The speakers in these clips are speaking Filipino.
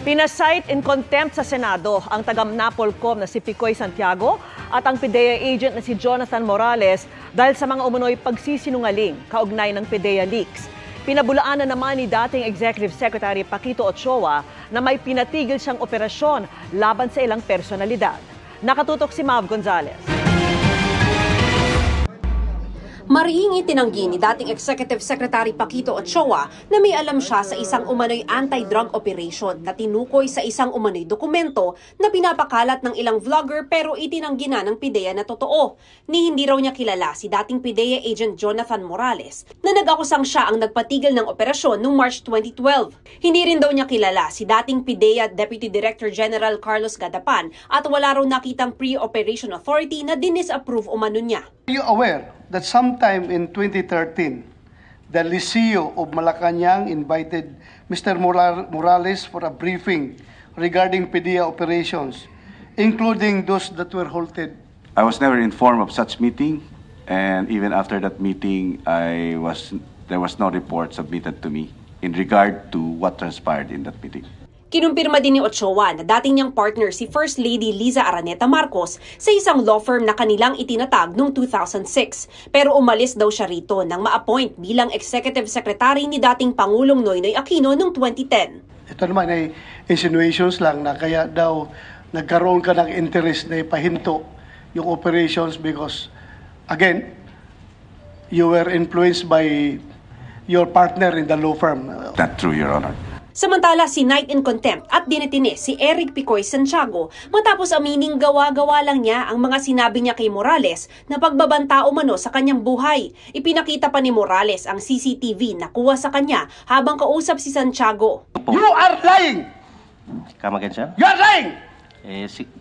Pinasight in contempt sa Senado ang taga-Napolcom na si Picoy Santiago at ang PIDEA agent na si Jonathan Morales dahil sa mga umunoy pagsisinungaling kaugnay ng PIDEA leaks. Pinabulaanan naman ni dating Executive Secretary Paquito Ochoa na may pinatigil siyang operasyon laban sa ilang personalidad. Nakatutok si Mav Gonzalez. Mariing itinanggi ni dating Executive Secretary Paquito Ochoa na may alam siya sa isang umano'y anti-drug operation na tinukoy sa isang umano'y dokumento na pinapakalat ng ilang vlogger pero itinanggi na ng PIDEA na totoo. Ni hindi raw niya kilala si dating PIDEA agent Jonathan Morales na nag-akusang siya ang nagpatigil ng operasyon noong March 2012. Hindi rin daw niya kilala si dating PIDEA Deputy Director General Carlos Gadapan at wala raw nakitang pre-operation authority na dinisapprove umano niya. Are you aware that sometime in 2013, the Liceo of Malacanang invited Mr. Morales for a briefing regarding PIDEA operations, including those that were halted? I was never informed of such meeting, and even after that meeting, there was no report submitted to me in regard to what transpired in that meeting. Kinumpirma din ni Ochoa na dating niyang partner si First Lady Liza Araneta Marcos sa isang law firm na kanilang itinatag noong 2006. Pero umalis daw siya rito nang ma-appoint bilang Executive Secretary ni dating Pangulong Noynoy Aquino noong 2010. Ito naman ay insinuations lang na kaya daw nagkaroon ka ng interest na ipahinto yung operations because, again, you were influenced by your partner in the law firm. Not true, Your Honor. Samantala, sinight in contempt at dinetine si Eric Picoy Santiago matapos amining gawa-gawa lang niya ang mga sinabi niya kay Morales na pagbabanta umano sa kanyang buhay. Ipinakita pa ni Morales ang CCTV na kuha sa kanya habang kausap si Santiago. You are lying! Come again, sir? You are lying!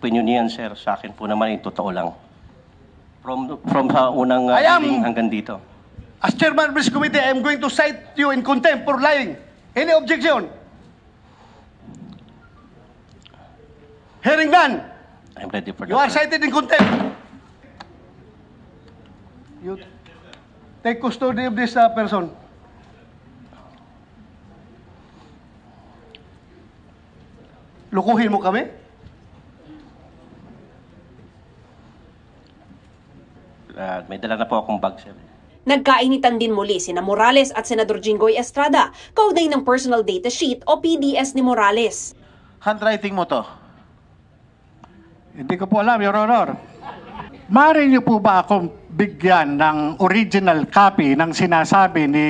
Opinion niyan, sir. Sa akin po naman, totoo lang. From sa unang hearing hanggang dito. As chairman of this committee, I am going to cite you in contempt for lying. Any objection? Hearing none. I'm ready for that. You are cited in contempt. You take custody of this person. Lukuhin mo kami? May dala na po akong bag, sir. Nagkainitan din muli sina Morales at Senador Jinggoy Estrada kaugnay ng personal data sheet o PDS ni Morales. Handwriting mo to? Hindi ko po alam, Your Honor. Maaari niyo po ba akong bigyan ng original copy ng sinasabi ni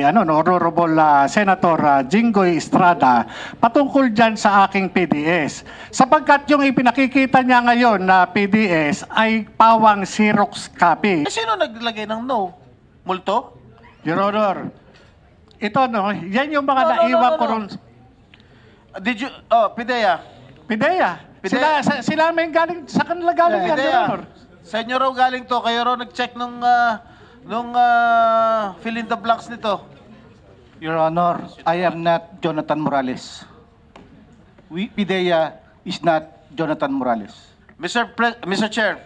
Honorable Senator Jinggoy Estrada patungkol dyan sa aking PDS? Sapagkat yung ipinakikita niya ngayon na PDS ay pawang Xerox copy. Sino naglagay ng no? Multo? Your Honor, ito yan yung mga naiwan ko ron. Did you, PIDEA? PIDEA. Sila may galing, sa kanila galing yan, Your Honor. Sa inyo raw galing to, kayo raw nag-check nung fill in the blanks nito. Your Honor, I am not Jonathan Morales. PIDEA is not Jonathan Morales. Mr. Chair.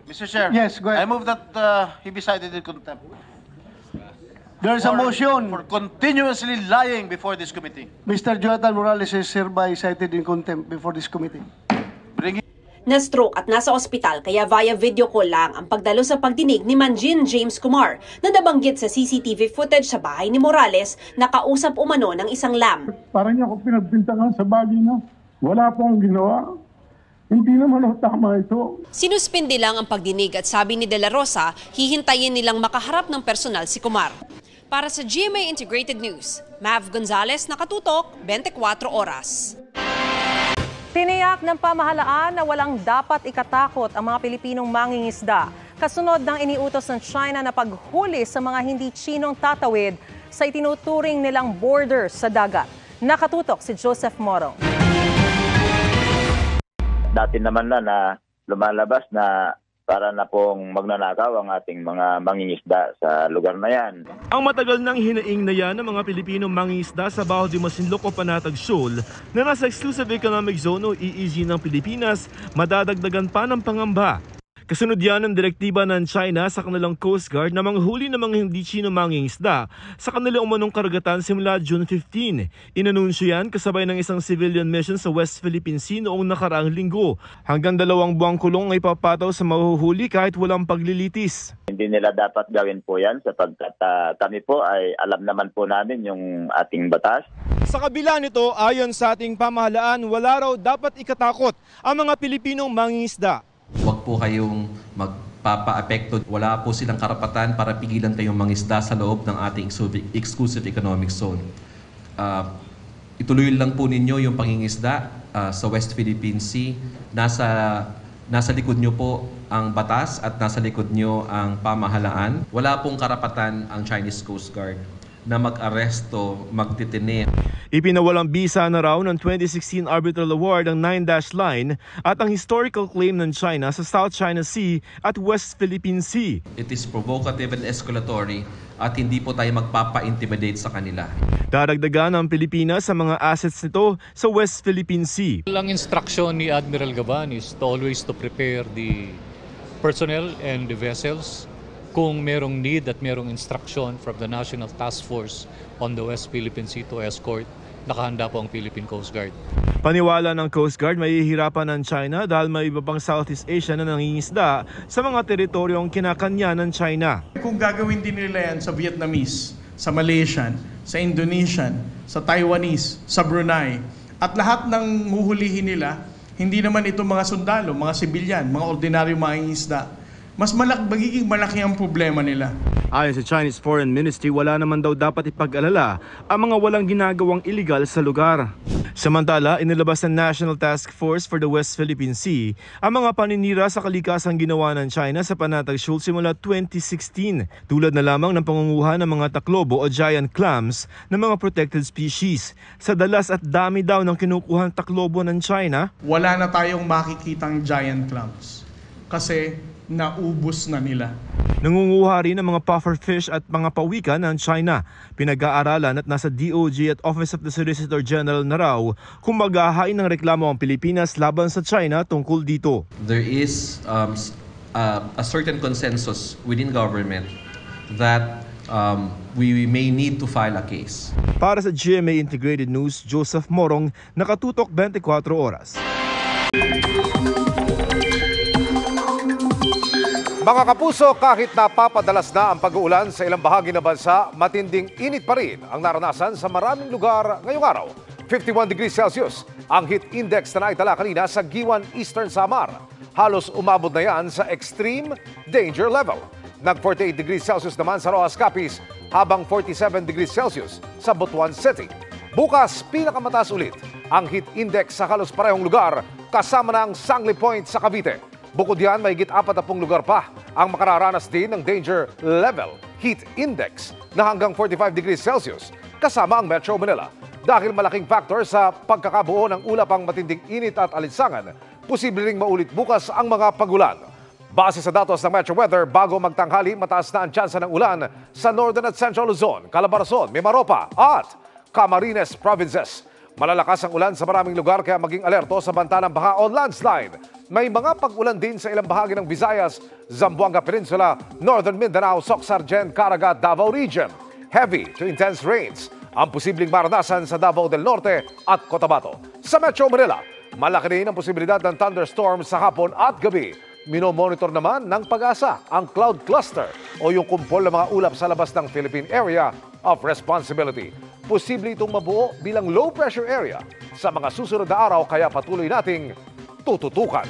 Mr. Chair. Yes, go ahead. I move that he be cited in contempt. There is a motion. For continuously lying before this committee. Mr. Jonathan Morales is hereby cited in contempt before this committee. Na-stroke at nasa ospital kaya via video call lang ang pagdalo sa pagdinig ni Manjin James Kumar na nabanggit sa CCTV footage sa bahay ni Morales na kausap umano ng isang lam. Parang niya ako pinagbintangan sa bagay na wala pong ginawa. Hindi naman tama ito. Sinuspindi lang ang pagdinig at sabi ni De La Rosa, hihintayin nilang makaharap ng personal si Kumar. Para sa GMA Integrated News, Mav Gonzalez, nakatutok, 24 oras. Tiniyak ng pamahalaan na walang dapat ikatakot ang mga Pilipinong mangingisda kasunod ng iniutos ng China na paghuli sa mga hindi Chinong tatawid sa itinuturing nilang borders sa dagat. Nakatutok si Joseph Morong. Dati naman na lumalabas na para na pong magnanakaw ang ating mga mangingisda sa lugar na yan. Ang matagal nang hinaing na yan ng mga Pilipinong mangingisda sa Baho de Masinloc o Panatag Shoal na nasa Exclusive Economic Zone o EEZ ng Pilipinas, madadagdagan pa ng pangamba. Kasunod yan ng direktiba ng China sa kanilang Coast Guard na manghuli ng mga hindi Chino mangingisda sa kanilang umanong karagatan simula June 15. Inanunsyo yan kasabay ng isang civilian mission sa West Philippine Sea noong nakaraang linggo. Hanggang 2 buwang kulong ay papataw sa mahuhuli kahit walang paglilitis. Hindi nila dapat gawin po yan sapagkat kami po ay alam naman po namin yung ating batas. Sa kabila nito, ayon sa ating pamahalaan, wala raw dapat ikatakot ang mga Pilipinong mangingisda. Huwag po kayong magpapa-apekto. Wala po silang karapatan para pigilan kayong mangisda sa loob ng ating exclusive economic zone. Ituloy lang po ninyo yung pangingisda sa West Philippine Sea. Nasa likod nyo po ang batas at nasa likod nyo ang pamahalaan. Wala pong karapatan ang Chinese Coast Guard na mag-aresto, magtitini. Ipinawalang bisa na raw ng 2016 Arbitral Award ang 9-Dash Line at ang historical claim ng China sa South China Sea at West Philippine Sea. It is provocative and escalatory at hindi po tayo magpapa-intimidate sa kanila. Daragdagan ang Pilipinas sa mga assets nito sa West Philippine Sea. Ang instruction ni Admiral Gaban is always to prepare the personnel and the vessels kung merong need at merong instruction from the National Task Force on the West Philippine Sea to escort, nakahanda po ang Philippine Coast Guard. Paniwala ng Coast Guard, mahihirapan ng China dahil may iba pang Southeast Asia na nangingisda sa mga teritoryong kinakanya ng China. Kung gagawin din nila yan sa Vietnamese, sa Malaysian, sa Indonesian, sa Taiwanese, sa Brunei, at lahat ng huhulihin nila, hindi naman ito mga sundalo, mga sibilyan, mga ordinaryong mangingisda. Mas magiging malaki ang problema nila. Ayon sa Chinese Foreign Ministry, wala naman daw dapat ipag-alala ang mga walang ginagawang iligal sa lugar. Samantala, inilabas ng National Task Force for the West Philippine Sea ang mga paninira sa kalikasang ginawa ng China sa Panatag Shoal simula 2016, tulad na lamang ng pangunguha ng mga taklobo o giant clams ng mga protected species. Sa dalas at dami daw ng kinukuhang taklobo ng China, wala na tayong makikitang giant clams kasi naubos na nila. Nangunguha rin ng mga pufferfish at mga pawikan ng China. Pinag-aaralan at nasa DOJ at Office of the Solicitor General na raw kung maghahain ng reklamo ang Pilipinas laban sa China tungkol dito. There is a certain consensus within government that we may need to file a case. Para sa GMA Integrated News, Joseph Morong, nakatutok 24 oras. Mga kapuso, kahit napapadalas na ang pag-uulan sa ilang bahagi ng bansa, matinding init pa rin ang naranasan sa maraming lugar ngayong araw. 51 degrees Celsius ang heat index na naitala kanina sa Giwan, Eastern Samar. Halos umabot na yan sa extreme danger level. Nag-48 degrees Celsius naman sa Rojas Capiz, habang 47 degrees Celsius sa Butuan City. Bukas, pinakamataas ulit ang heat index sa halos parehong lugar, kasama ng Sangley Point sa Cavite. Bukod yan, mahigit 40 lugar pa ang makararanas din ng danger level heat index na hanggang 45 degrees Celsius kasama ang Metro Manila. Dahil malaking factor sa pagkakabuo ng ulap ang matinding init at alinsangan, posible ring maulit bukas ang mga pagulan. Base sa datos ng Metro Weather, bago magtanghali, mataas na ang tsansa ng ulan sa Northern at Central Luzon, Calabarzon, Mimaropa at Camarines Provinces. Malalakas ang ulan sa maraming lugar kaya maging alerto sa banta ng baha o landslide. May mga pag-ulan din sa ilang bahagi ng Visayas, Zamboanga Peninsula, Northern Mindanao, Soc-Sargen, Caraga, Davao Region. Heavy to intense rains ang posibleng maranasan sa Davao del Norte at Cotabato. Sa Metro Manila, malaki rin ang posibilidad ng thunderstorm sa hapon at gabi. Minomonitor naman ng Pag-asa ang cloud cluster o yung kumpol ng mga ulap sa labas ng Philippine Area of Responsibility. Posible itong mabuo bilang low pressure area sa mga susunod na araw kaya patuloy nating tututukan.